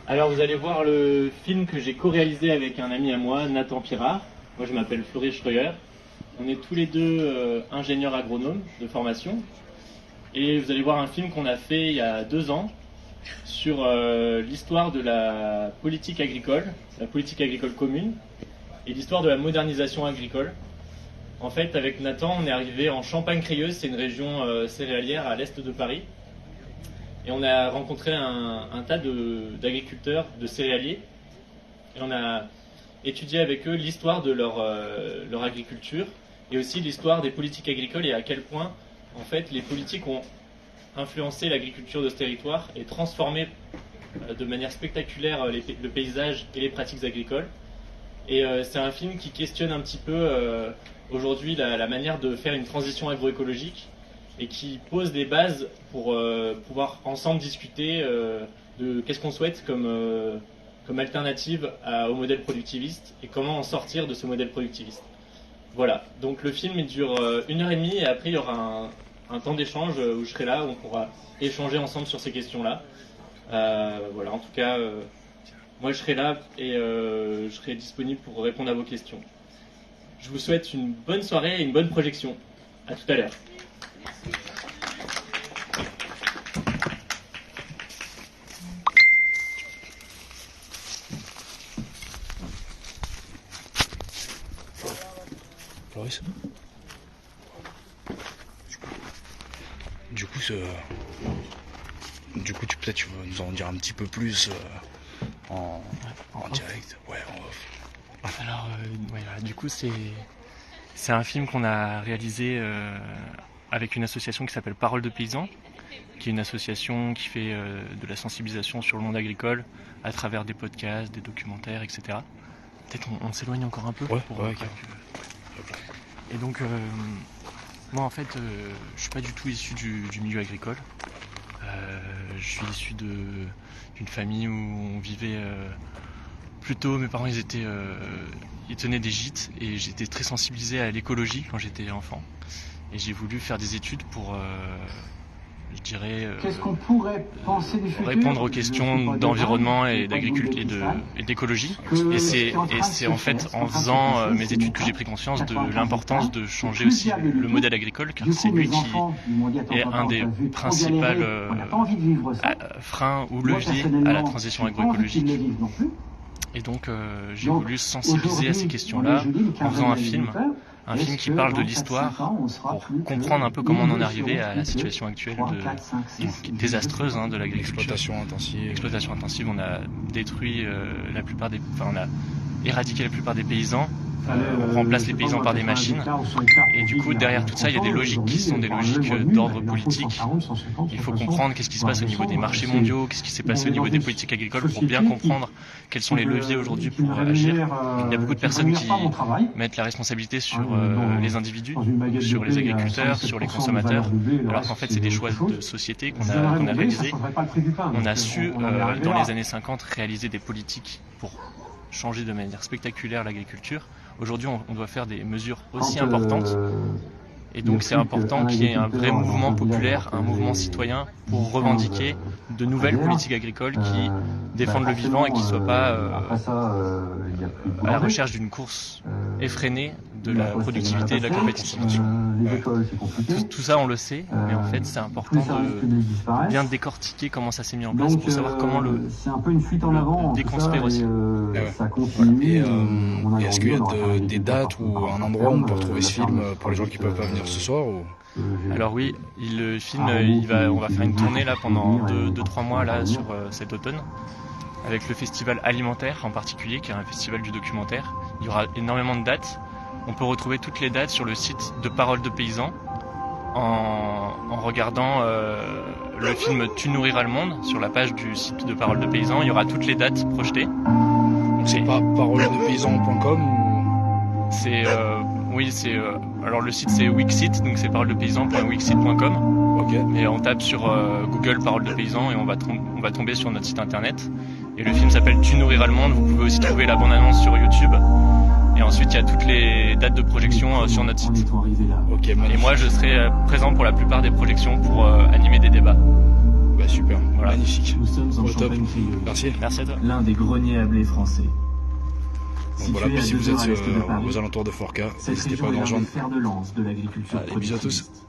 Alors vous allez voir le film que j'ai co-réalisé avec un ami à moi, Nathan Pirard. Moi je m'appelle Fleury Schreuer. On est tous les deux ingénieurs agronomes de formation. Et vous allez voir un film qu'on a fait il y a 2 ans sur l'histoire de la politique agricole commune et l'histoire de la modernisation agricole. En fait, avec Nathan, on est arrivé en Champagne-Crieuse, c'est une région céréalière à l'est de Paris. Et on a rencontré un tas d'agriculteurs, de céréaliers. Et on a étudié avec eux l'histoire de leur agriculture et aussi l'histoire des politiques agricoles et à quel point, en fait, les politiques ont influencé l'agriculture de ce territoire et transformé de manière spectaculaire le paysage et les pratiques agricoles. Et c'est un film qui questionne un petit peu aujourd'hui la manière de faire une transition agroécologique et qui pose des bases pour pouvoir ensemble discuter de qu'est-ce qu'on souhaite comme alternative au modèle productiviste et comment en sortir de ce modèle productiviste. Voilà, donc le film il dure 1h30 et après il y aura un temps d'échange où je serai là, où on pourra échanger ensemble sur ces questions-là. Voilà, en tout cas, moi je serai là et je serai disponible pour répondre à vos questions. Je vous souhaite une bonne soirée et une bonne projection. À tout à l'heure. Floris. Du coup, tu veux nous en dire un petit peu plus en direct, ouais, en off. Alors, voilà, du coup, c'est un film qu'on a réalisé avec une association qui s'appelle Parole de Paysans, qui est une association qui fait de la sensibilisation sur le monde agricole à travers des podcasts, des documentaires, etc. Peut-être on s'éloigne encore un peu. Et donc, moi en fait, je suis pas du tout issu du milieu agricole. Je suis issu d'une famille où on vivait plutôt, mes parents ils tenaient des gîtes et j'étais très sensibilisé à l'écologie quand j'étais enfant. Et j'ai voulu faire des études pour, je dirais, qu'est-ce qu'on pourrait penser du futur, répondre aux questions d'environnement et d'agriculture et d'écologie. Et c'est en fait en faisant mes études que j'ai pris conscience de l'importance de changer aussi le modèle agricole, car c'est lui qui est un des principaux freins ou leviers à la transition agroécologique. Et donc j'ai voulu sensibiliser à ces questions-là en faisant un film qui parle de l'histoire pour comprendre un peu comment on en est arrivé à la situation actuelle désastreuse de l'agriculture. Exploitation intensive, on a détruit on a éradiqué la plupart des paysans. On remplace les paysans par des machines et du coup derrière tout ça il y a des logiques qui sont des logiques d'ordre politique. Il faut comprendre qu'est-ce qui se passe au niveau des marchés mondiaux, qu'est-ce qui s'est passé au niveau des politiques agricoles pour bien comprendre quels sont les leviers aujourd'hui pour agir. Il y a beaucoup de personnes qui mettent la responsabilité sur les individus, sur les agriculteurs, sur les consommateurs, alors qu'en fait c'est des choix de société qu'on a réalisés. On a su dans les années 50 réaliser des politiques pour changer de manière spectaculaire l'agriculture. Aujourd'hui, on doit faire des mesures aussi importantes. Et donc, c'est important qu'il y ait un vrai mouvement populaire, un mouvement citoyen pour revendiquer de nouvelles politiques agricoles qui défendent le vivant et qui ne soient pas à la recherche d'une course effrénée de la productivité et de la compétitivité. Tout ça, on le sait, mais en fait, c'est important de bien décortiquer comment ça s'est mis en place pour savoir comment le déconstruire aussi. Et est-ce qu'il y a des dates ou un endroit où on peut retrouver ce film pour les gens qui ne peuvent pas venir ce soir ou... Alors oui, le film, on va faire une tournée là pendant 2-3 mois là sur cet automne, avec le festival alimentaire en particulier, qui est un festival du documentaire. Il y aura énormément de dates. On peut retrouver toutes les dates sur le site de Parole de Paysans en regardant le film Tu nourriras le monde sur la page du site de Parole de Paysans. Il y aura toutes les dates projetées. C'est pas paroledepaysans.com ou... alors le site c'est Wixit, donc c'est paroledepaysans.wixit.com. Okay. Mais on tape sur Google Parole de Paysans et on va tomber sur notre site internet. Et le film s'appelle Tu nourriras le monde. Vous pouvez aussi trouver la bande-annonce sur YouTube. Et ensuite, il y a toutes les dates de projection sur notre site. Okay, et moi, je serai présent pour la plupart des projections pour animer des débats. Bah super. Voilà. Magnifique. Nous sommes en Au top. Champagne-Crieuse, Merci. Merci à toi. l'un des greniers à blé français. Donc voilà, Situé puis à si 2 vous heures à êtes l'est de Paris, aux alentours de Forca, cette n'hésitez région pas à est nous l'un des rejoindre. fers de lance de l'agriculture Allez, bisous à tous. productiviste.